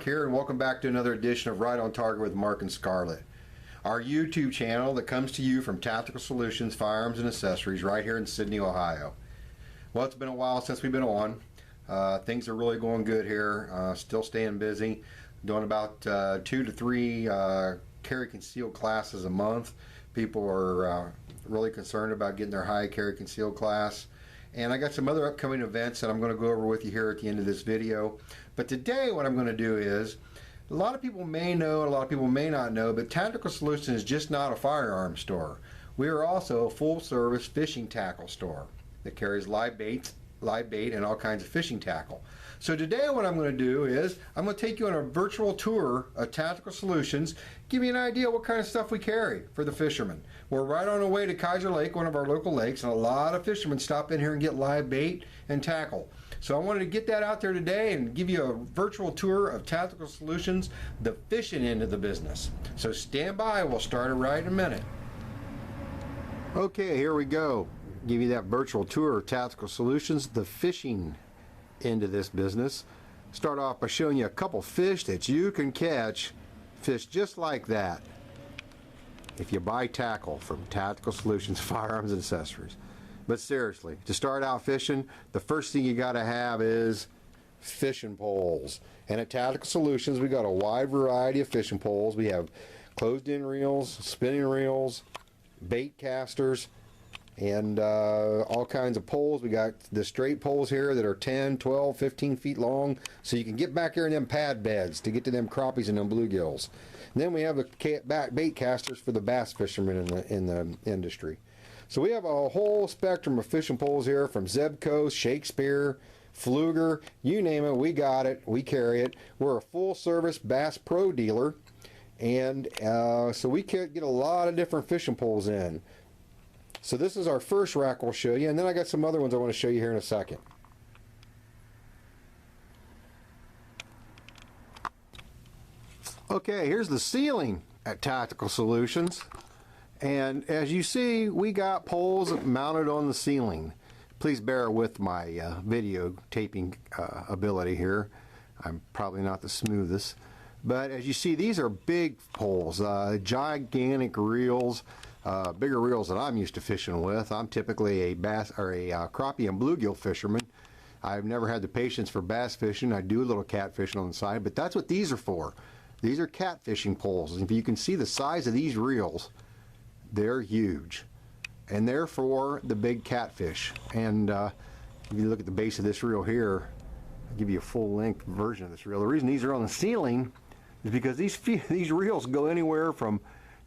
here, and welcome back to another edition of Right on Target with Mark and Scarlett, our YouTube channel that comes to you from Tactical Solutions Firearms and Accessories right here in Sydney, Ohio. Well, it's been a while since we've been on. Things are really going good here. Still staying busy, doing about 2 to 3 carry concealed classes a month. People are really concerned about getting their high carry concealed class. And I got some other upcoming events that I'm going to go over with you here at the end of this video. But today what I'm going to do is, a lot of people may know, a lot of people may not know, but Tactical Solutions is just not a firearm store. We are also a full-service fishing tackle store that carries live bait and all kinds of fishing tackle. So today what I'm going to do is I'm going to take you on a virtual tour of Tactical Solutions, give you an idea what kind of stuff we carry for the fishermen. We're right on our way to Kaiser Lake, one of our local lakes, and a lot of fishermen stop in here and get live bait and tackle. So I wanted to get that out there today and give you a virtual tour of Tactical Solutions, the fishing end of the business. So stand by, we'll start it right in a minute. Okay, here we go. Give you that virtual tour of Tactical Solutions, the fishing end of this business. Start off by showing you a couple fish that you can catch, fish just like that, if you buy tackle from Tactical Solutions Firearms and Accessories. But seriously, to start out fishing, the first thing you got to have is fishing poles. And at Tactical Solutions, we got a wide variety of fishing poles. We have closed-in reels, spinning reels, bait casters, and all kinds of poles. We got the straight poles here that are 10, 12, 15 feet long, so you can get back here in them pad beds to get to them crappies and them bluegills. And then we have the bait casters for the bass fishermen in the industry. So we have a whole spectrum of fishing poles here, from Zebco, Shakespeare, Pflueger, you name it, we got it, we carry it. We're a full-service Bass Pro dealer, and so we can get a lot of different fishing poles in. So this is our first rack we'll show you, and then I got some other ones I want to show you here in a second. Okay, here's the ceiling at Tactical Solutions, and as you see, we got poles mounted on the ceiling. Please bear with my video taping ability here. I'm probably not the smoothest, but as you see, these are big poles, gigantic reels. Bigger reels than I'm used to fishing with. I'm typically a bass or a crappie and bluegill fisherman. I've never had the patience for bass fishing. I do a little catfishing on the side, but that's what these are for. These are catfishing poles. If you can see the size of these reels, they're huge, and they're for the big catfish. And if you look at the base of this reel here, I'll give you a full-length version of this reel. The reason these are on the ceiling is because these reels go anywhere from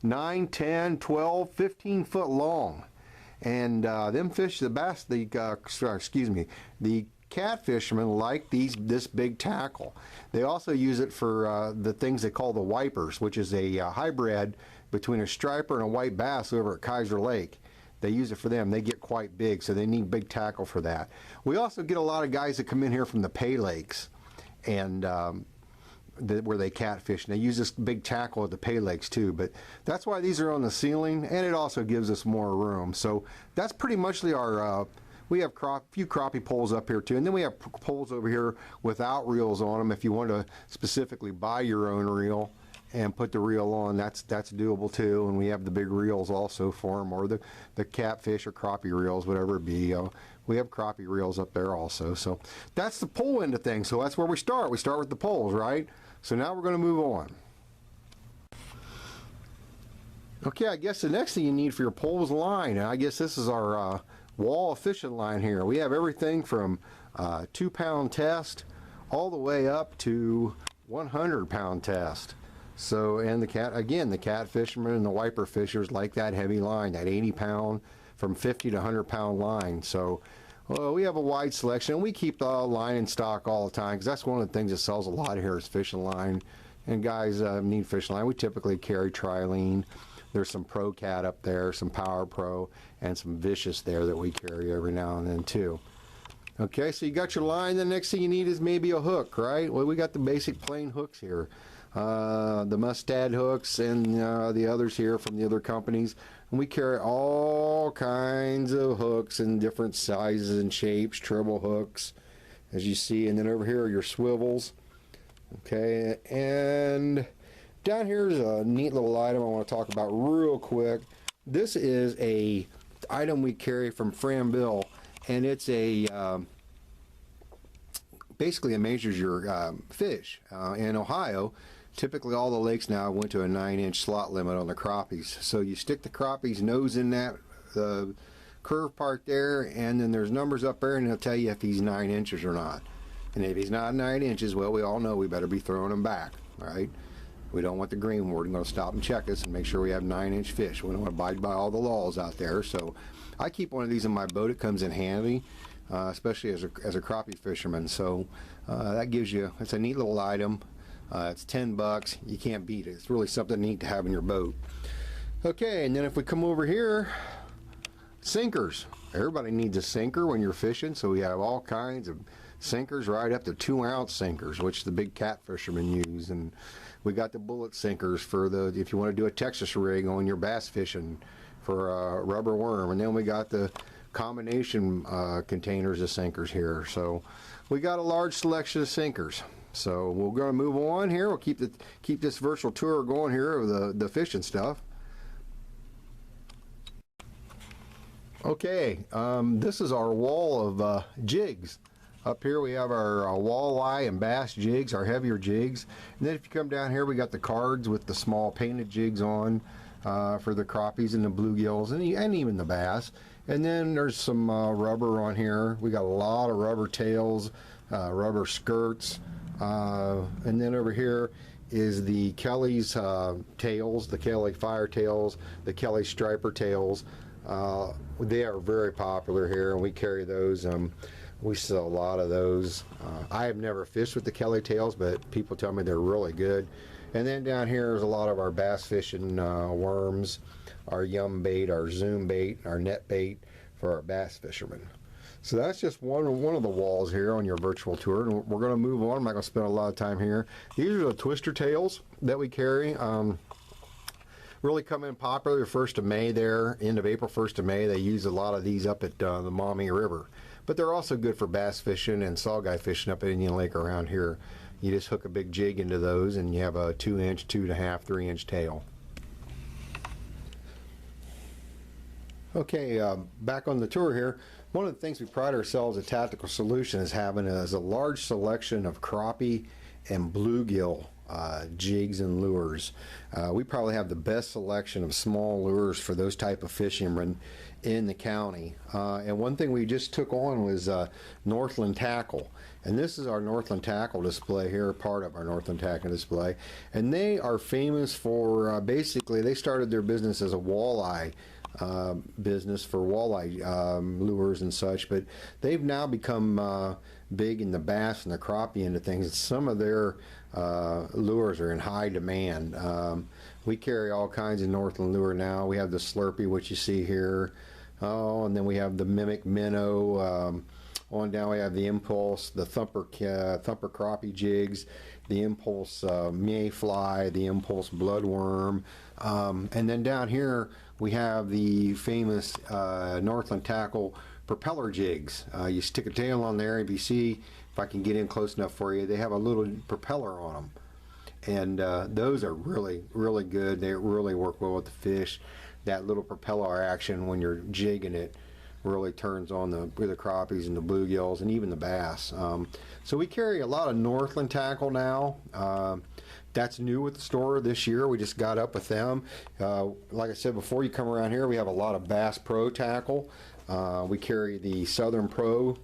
9, 10, 12, 15 foot long, and them fish, the cat fishermen like this big tackle. They also use it for the things they call the wipers, which is a hybrid between a striper and a white bass over at Kaiser Lake. They use it for them. They get quite big, so they need big tackle for that. We also get a lot of guys that come in here from the pay lakes, and where they catfish, and they use this big tackle at the pay lakes too. But that's why these are on the ceiling, and it also gives us more room. So that's pretty much our we have few crappie poles up here too, and then we have poles over here without reels on them. If you want to specifically buy your own reel and put the reel on, that's doable too. And we have the big reels also for them, or the catfish or crappie reels, whatever it be. We have crappie reels up there also. So that's the pole end of things. So that's where we start. We start with the poles, right? So now we're going to move on. Okay, I guess the next thing you need for your pole is line. And I guess this is our wall efficient line here. We have everything from 2-pound test all the way up to 100-pound test. So, and the cat fishermen and the wiper fishers like that heavy line, that 80-pound from 50 to 100-pound line. So we have a wide selection, and we keep the line in stock all the time, because that's one of the things that sells a lot here is fishing line. And guys need fishing line. We typically carry Trilene. There's some Pro Cat up there, some Power Pro, and some Vicious there that we carry every now and then too. Okay, so you got your line. The next thing you need is maybe a hook, right? Well, we got the basic plain hooks here. The Mustad hooks and the others here from the other companies. And we carry all kinds of hooks in different sizes and shapes, treble hooks, as you see. And then over here are your swivels. Okay, and down here is a neat little item I want to talk about real quick. This is a item we carry from Fran Bill, and it's a basically it measures your fish. In Ohio, typically all the lakes now went to a 9-inch slot limit on the crappies. So you stick the crappie's nose in that curve part there, and then there's numbers up there, and it'll tell you if he's 9 inches or not. And if he's not 9 inches, well, we all know we better be throwing him back, right? We don't want the green warden going to stop and check us and make sure we have 9-inch fish. We don't want to abide by all the laws out there. So I keep one of these in my boat. It comes in handy, especially as a crappie fisherman. So that gives you, it's a neat little item. It's $10. You can't beat it. It's really something neat to have in your boat. Okay, and then if we come over here, sinkers. Everybody needs a sinker when you're fishing, so we have all kinds of sinkers, right up to 2-ounce sinkers, which the big cat fishermen use. And we got the bullet sinkers for if you want to do a Texas rig on your bass fishing for a rubber worm. And then we got the combination containers of sinkers here. So we got a large selection of sinkers. So we're going to move on here. We'll keep this virtual tour going here of the fishing stuff. Okay, this is our wall of jigs. Up here we have our walleye and bass jigs, our heavier jigs. And then if you come down here, we got the cards with the small painted jigs on for the crappies and the bluegills and even the bass. And then there's some rubber on here. We got a lot of rubber tails, rubber skirts. And then over here is the Kelly's tails, the Kelly fire tails, the Kelly striper tails. They are very popular here, and we carry those. We sell a lot of those. I have never fished with the Kelly tails, but people tell me they're really good. And then down here is a lot of our bass fishing worms, our yum bait, our zoom bait, our net bait for our bass fishermen. So that's just one of the walls here on your virtual tour. And we're going to move on. I'm not going to spend a lot of time here. These are the twister tails that we carry. Really come in popular 1st of May there, end of April, 1st of May. They use a lot of these up at the Maumee River. But they're also good for bass fishing and saugeye fishing up at Indian Lake around here. You just hook a big jig into those and you have a 2-inch, 2.5, 3-inch tail. Okay, back on the tour here. One of the things we pride ourselves at Tactical Solutions having is a large selection of crappie and bluegill jigs and lures. We probably have the best selection of small lures for those type of fishermen in the county. And one thing we just took on was Northland Tackle. And this is our Northland Tackle display here, part of our Northland Tackle display. And they are famous for, basically, they started their business as a walleye business for walleye lures and such, but they've now become big in the bass and the crappie end of things. Some of their lures are in high demand. We carry all kinds of Northland lure now. We have the Slurpee, which you see here. Oh, and then we have the Mimic Minnow. On down we have the Impulse, the Thumper crappie jigs, the Impulse Mayfly, the Impulse Bloodworm, and then down here we have the famous Northland Tackle propeller jigs. You stick a tail on there. If you see, if I can get in close enough for you, they have a little propeller on them, and those are really, really good. They really work well with the fish. That little propeller action when you're jigging it really turns on the crappies and the bluegills and even the bass. So we carry a lot of Northland Tackle now. That's new with the store this year. We just got up with them. Like I said before, you come around here, we have a lot of Bass Pro tackle. We carry the Southern Pro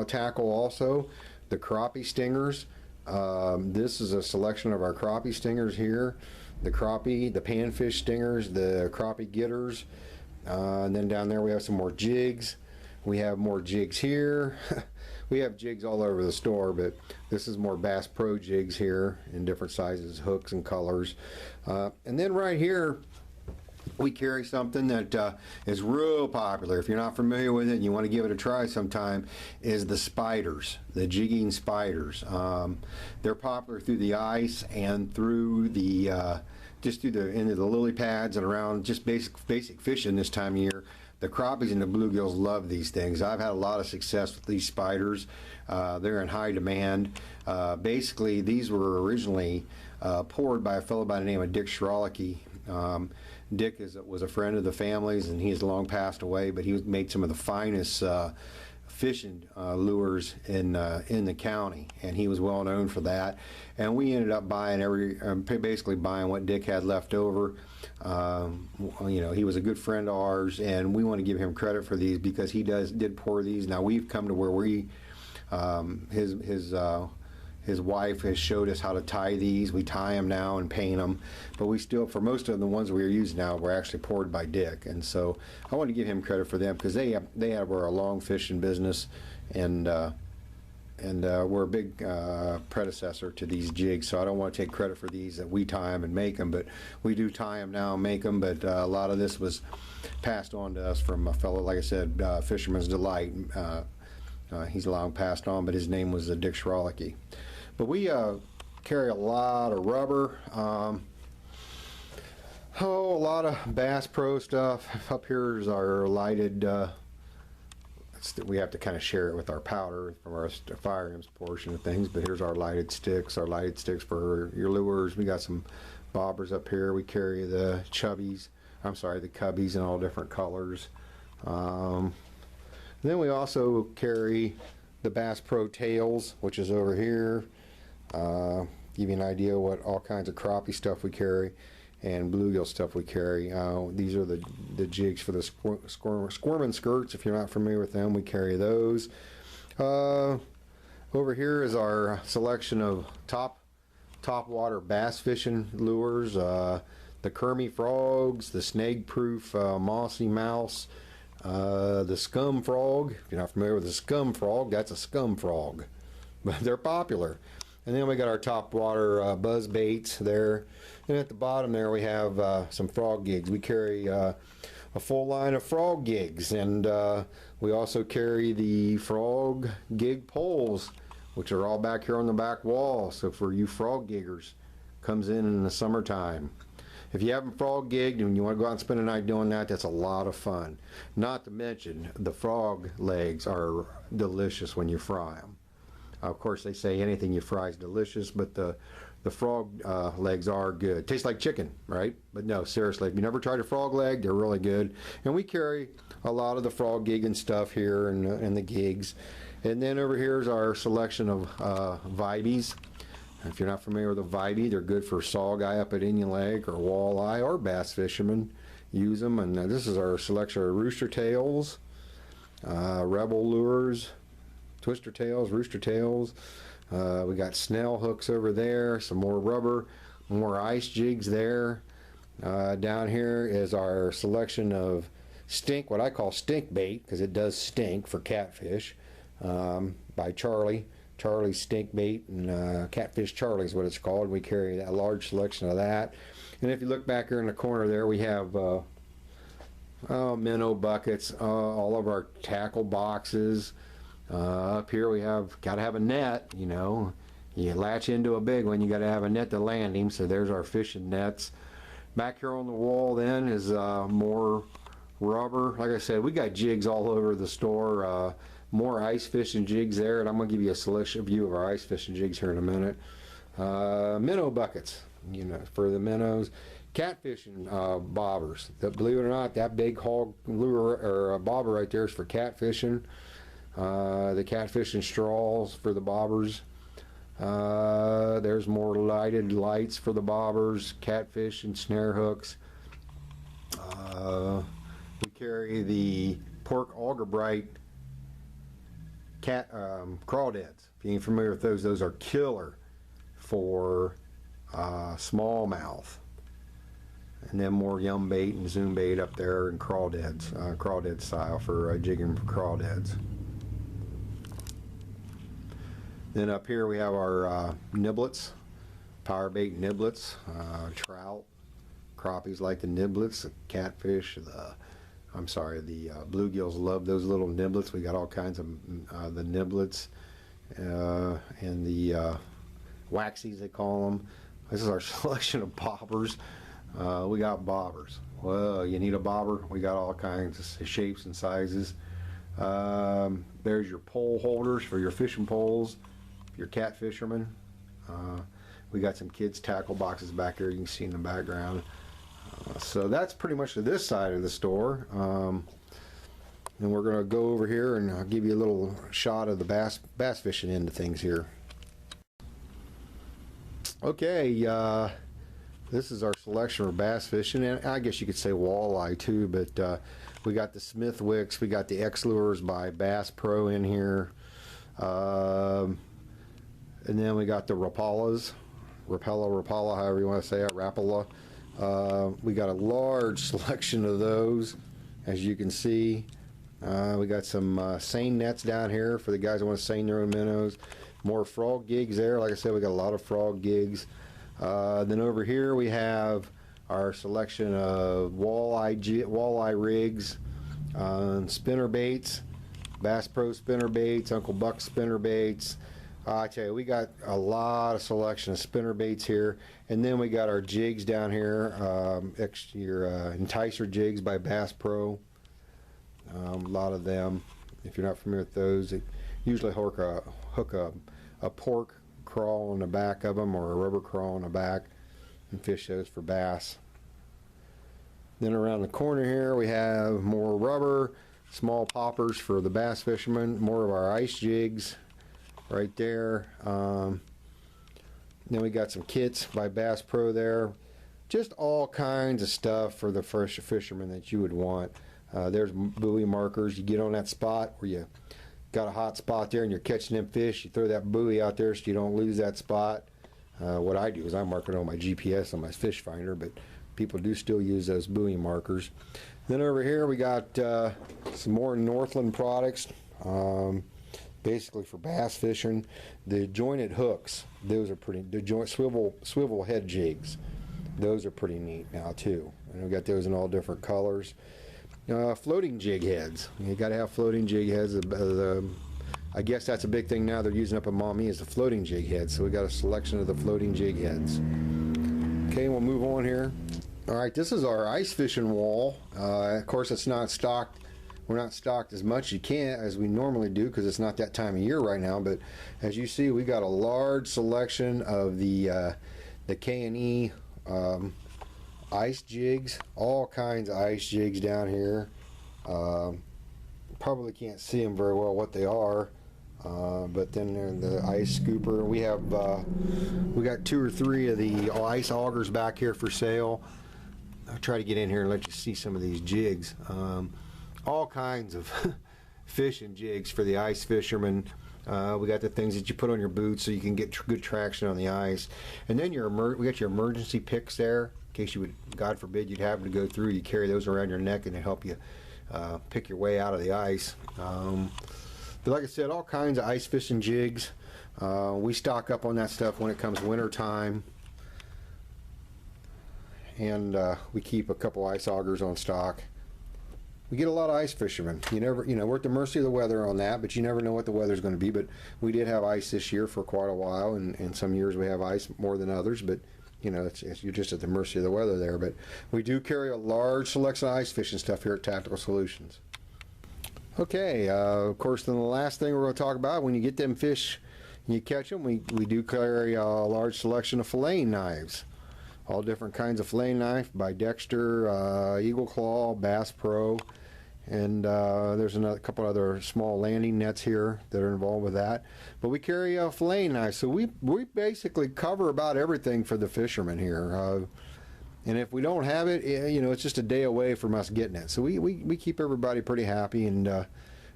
tackle also, the crappie stingers. This is a selection of our crappie stingers here. The crappie, the panfish stingers, the crappie getters. And then down there we have some more jigs. We have more jigs here. We have jigs all over the store, but this is more Bass Pro jigs here in different sizes, hooks and colors. And then right here we carry something that is real popular. If you're not familiar with it and you want to give it a try sometime, is the spiders, the jigging spiders. They're popular through the ice and through the into the lily pads and around just basic fishing this time of year. The crappies and the bluegills love these things. I've had a lot of success with these spiders. They're in high demand. Basically, these were originally poured by a fellow by the name of Dick Schrolicki. Dick was a friend of the family's, and he has long passed away, but he made some of the finest fishing lures in the county, and he was well known for that. And we ended up buying basically buying what Dick had left over. You know, he was a good friend of ours, and we want to give him credit for these because he did pour these. Now we've come to where his wife has showed us how to tie these. We tie them now and paint them, but we still, for most of the ones we are using now, were actually poured by Dick. And so I want to give him credit for them because they were a long fishing business, and we're a big predecessor to these jigs. So I don't want to take credit for these that we tie them and make them, but we do tie them now and make them. But a lot of this was passed on to us from a fellow, like I said, Fisherman's Delight. He's long passed on, but his name was Dick Schrolicki. But we carry a lot of rubber, a lot of Bass Pro stuff. Up here is our lighted, we have to kind of share it with our powder from our firearms portion of things, but here's our lighted sticks for your lures. We got some bobbers up here. We carry the the cubbies in all different colors. Then we also carry the Bass Pro tails, which is over here. Give you an idea of what all kinds of crappie stuff we carry and bluegill stuff we carry. These are the jigs for the squirming skirts. If you're not familiar with them, we carry those. Over here is our selection of top water bass fishing lures. The Kermie frogs, the snake proof mossy mouse, the scum frog. If you're not familiar with the scum frog, that's a scum frog, but they're popular. And then we got our top water buzz baits there, and at the bottom there we have some frog gigs. We carry a full line of frog gigs, and we also carry the frog gig poles, which are all back here on the back wall. So for you frog giggers, comes in the summertime. If you haven't frog gigged and you want to go out and spend a night doing that, that's a lot of fun. Not to mention, the frog legs are delicious when you fry them. Of course, they say anything you fry is delicious, but the frog legs are good. Tastes like chicken, right? But no, seriously, if you never tried a frog leg, they're really good. And we carry a lot of the frog gig and stuff here, and the gigs. And then over here is our selection of Vibes. If you're not familiar with a Vibey, they're good for saugeye up at Indian Lake or walleye or bass fishermen. Use them. And this is our selection of rooster tails, Rebel lures, twister tails, rooster tails. We got snell hooks over there, some more rubber, more ice jigs there. Down here is our selection of stink, what I call stink bait, because it does stink for catfish, by Charlie's stink bait, and Catfish Charlie is what it's called. We carry a large selection of that. And if you look back here in the corner there, we have minnow buckets, all of our tackle boxes. Up here we gotta have a net. You know, you latch into a big one, you gotta have a net to land him. So there's our fishing nets. Back here on the wall then is more rubber. Like I said, we got jigs all over the store. More ice fishing jigs there, and I'm gonna give you a selection view of our ice fishing jigs here in a minute. Minnow buckets, you know, for the minnows. Catfishing bobbers. Believe it or not, that big hog lure or bobber right there is for catfishing. The catfishing straws for the bobbers. There's more lighted lights for the bobbers, catfish and snare hooks. We carry the Pork Auger-Bright crawdads. If you ain't familiar with those are killer for smallmouth. And then more yum bait and zoom bait up there, and crawdads, crawdad style for jigging for crawdads. Then up here we have our niblets, power bait niblets, trout, crappies like the niblets, the catfish, the bluegills love those little niblets. We got all kinds of the niblets and the waxies, they call them. This is our selection of bobbers. We got bobbers. Well, you need a bobber. We got all kinds of shapes and sizes. There's your pole holders for your fishing poles, if you're cat fisherman. We got some kids tackle boxes back there you can see in the background. So that's pretty much to this side of the store. And we're gonna go over here and I'll give you a little shot of the bass fishing end of things here. Okay, this is our selection for bass fishing, and I guess you could say walleye too, but we got the Smithwicks, we got the X-Lures by Bass Pro in here, and then we got the Rapalas, Rapala, however you want to say it, Rapala. We got a large selection of those, as you can see. We got some seine nets down here for the guys that want to seine their own minnows. More frog gigs there. Like I said, we got a lot of frog gigs. Then over here we have our selection of walleye rigs, spinner baits, Bass Pro spinner baits, Uncle Buck spinner baits. I tell you, we got a lot of selection of spinner baits here. And then we got our jigs down here, your Enticer jigs by Bass Pro. A lot of them. If you're not familiar with those, they usually hook a pork crawl on the back of them or a rubber crawl on the back and fish those for bass. Then around the corner here we have more rubber, small poppers for the bass fishermen, more of our ice jigs right there. Then we got some kits by Bass Pro there. Just all kinds of stuff for the fishermen that you would want. There's buoy markers. You get on that spot where you got a hot spot there and you're catching them fish, you throw that buoy out there so you don't lose that spot. What I do is I mark it on my GPS on my fish finder, but people do still use those buoy markers. Then over here we got some more Northland products, basically for bass fishing. The jointed hooks, those are pretty, the swivel head jigs, those are pretty neat now too. And we got those in all different colors. Floating jig heads. You got to have floating jig heads. I guess that's a big thing now they're using up in Maumee is the floating jig heads. So we got a selection of the floating jig heads. Okay, we'll move on here. All right, this is our ice fishing wall. Of course, it's not stocked. We're not stocked as much as we normally do because it's not that time of year right now. But as you see, we got a large selection of the K&E ice jigs, all kinds of ice jigs down here. Probably can't see them very well what they are, but then the ice scooper. We got 2 or 3 of the ice augers back here for sale. I'll try to get in here and let you see some of these jigs. All kinds of fishing jigs for the ice fishermen. We got the things that you put on your boots so you can get good traction on the ice. And then we got your emergency picks there. In case you would, God forbid, you'd happen to go through, you carry those around your neck and they help you pick your way out of the ice. But like I said, all kinds of ice fishing jigs. We stock up on that stuff when it comes winter time. And we keep a couple ice augers on stock. We get a lot of ice fishermen. We're at the mercy of the weather on that, but you never know what the weather's going to be. But we did have ice this year for quite a while, and some years we have ice more than others. But you're just at the mercy of the weather there. But we do carry a large selection of ice fishing stuff here at Tactical Solutions. Okay, of course, then the last thing we're going to talk about, when you get them fish and you catch them, we do carry a large selection of filleting knives. All different kinds of filleting knife by Dexter, Eagle Claw, Bass Pro, and there's a couple other small landing nets here that are involved with that. But we carry a filleting knife, so we basically cover about everything for the fishermen here. And if we don't have it, it's just a day away from us getting it. So we keep everybody pretty happy, and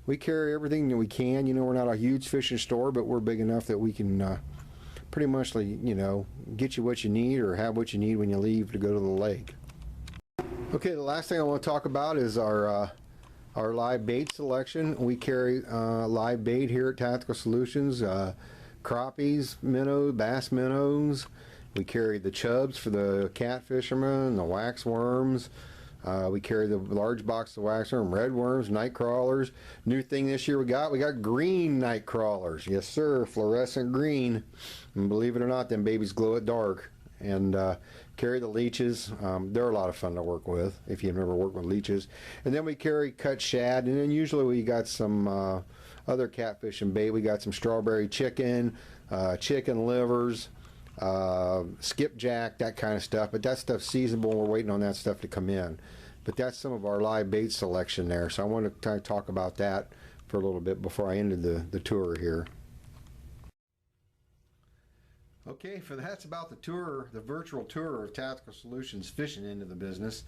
we carry everything that we can. We're not a huge fishing store, but we're big enough that we can pretty much, get you what you need or have what you need when you leave to go to the lake. Okay, the last thing I want to talk about is our live bait selection. We carry live bait here at Tactical Solutions, crappies, minnows, bass minnows. We carry the chubs for the cat fishermen, the wax worms. We carry the large box of wax worm, red worms, night crawlers. New thing this year we got green night crawlers. Yes sir, fluorescent green. And believe it or not, them babies glow at dark. And carry the leeches. They're a lot of fun to work with if you've never worked with leeches. And then we carry cut shad, and then usually we got some other catfishing bait. We got some strawberry chicken, chicken livers, skipjack, that kind of stuff. But that stuff's seasonable, and we're waiting on that stuff to come in. But that's some of our live bait selection there. So I want to kind of talk about that for a little bit before I ended the tour here. Okay, that's about the tour, the virtual tour of Tactical Solutions fishing into the business.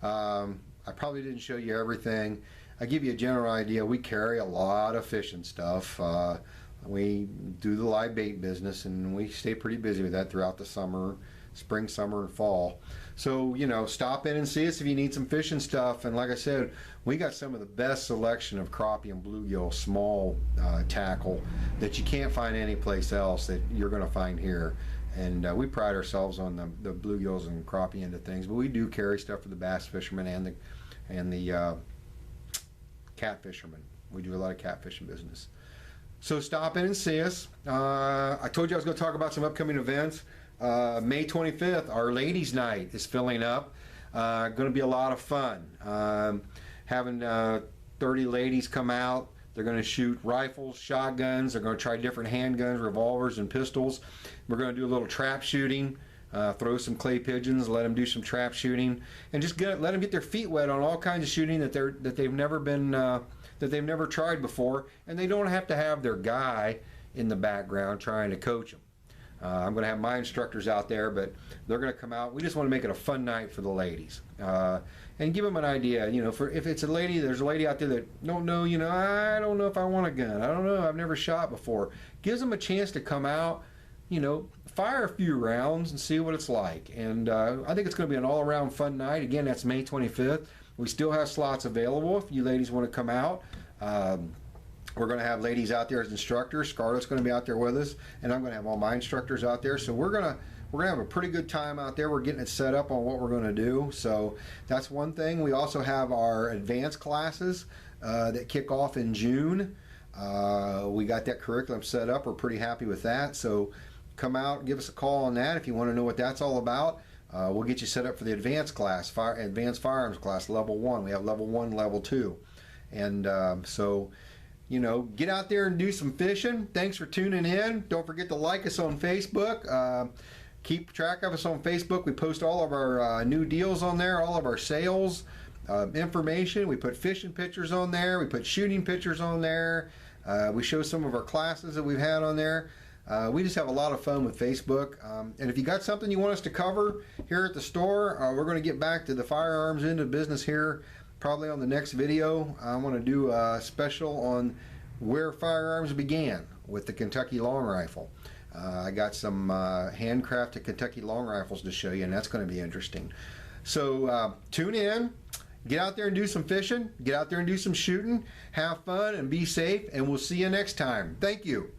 I probably didn't show you everything. I give you a general idea. We carry a lot of fishing stuff. We do the live bait business, and we stay pretty busy with that throughout the summer, spring, summer, and fall. So, you know, stop in and see us if you need some fishing stuff. And like I said, we got some of the best selection of crappie and bluegill small tackle that you can't find anyplace else that you're going to find here. And we pride ourselves on the bluegills and crappie end of things, but we do carry stuff for the bass fishermen and the cat fishermen. We do a lot of catfishing business. So stop in and see us. I told you I was going to talk about some upcoming events. May 25th, our ladies' night is filling up. Going to be a lot of fun. Having 30 ladies come out. They're going to shoot rifles, shotguns. They're going to try different handguns, revolvers, and pistols. We're going to do a little trap shooting. Throw some clay pigeons, let them do some trap shooting, and just let them get their feet wet on all kinds of shooting that they've never tried before, and they don't have to have their guy in the background trying to coach them. I'm going to have my instructors out there, but they're going to come out. We just want to make it a fun night for the ladies, and give them an idea. You know, if it's a lady, there's a lady out there that don't know. You know, I don't know if I want a gun. I don't know. I've never shot before. Gives them a chance to come out. You know, fire a few rounds and see what it's like. And I think it's going to be an all-around fun night. Again, that's May 25th. We still have slots available if you ladies want to come out. We're going to have ladies out there as instructors. Scarlett's going to be out there with us, and I'm going to have all my instructors out there. So we're going to have a pretty good time out there. We're getting it set up on what we're going to do. So that's one thing. We also have our advanced classes that kick off in June. We got that curriculum set up. We're pretty happy with that. So come out, give us a call on that if you want to know what that's all about. We'll get you set up for the advanced class, advanced firearms class, level 1. We have level 1, level 2. And so, you know, get out there and do some fishing. Thanks for tuning in. Don't forget to like us on Facebook. Keep track of us on Facebook. We post all of our new deals on there, all of our sales information. We put fishing pictures on there. We put shooting pictures on there. We show some of our classes that we've had on there. We just have a lot of fun with Facebook. And if you got something you want us to cover here at the store, we're going to get back to the firearms end of business here probably on the next video. I want to do a special on where firearms began with the Kentucky long rifle. I got some handcrafted Kentucky long rifles to show you, and that's going to be interesting. So tune in. Get out there and do some fishing. Get out there and do some shooting. Have fun and be safe, and we'll see you next time. Thank you.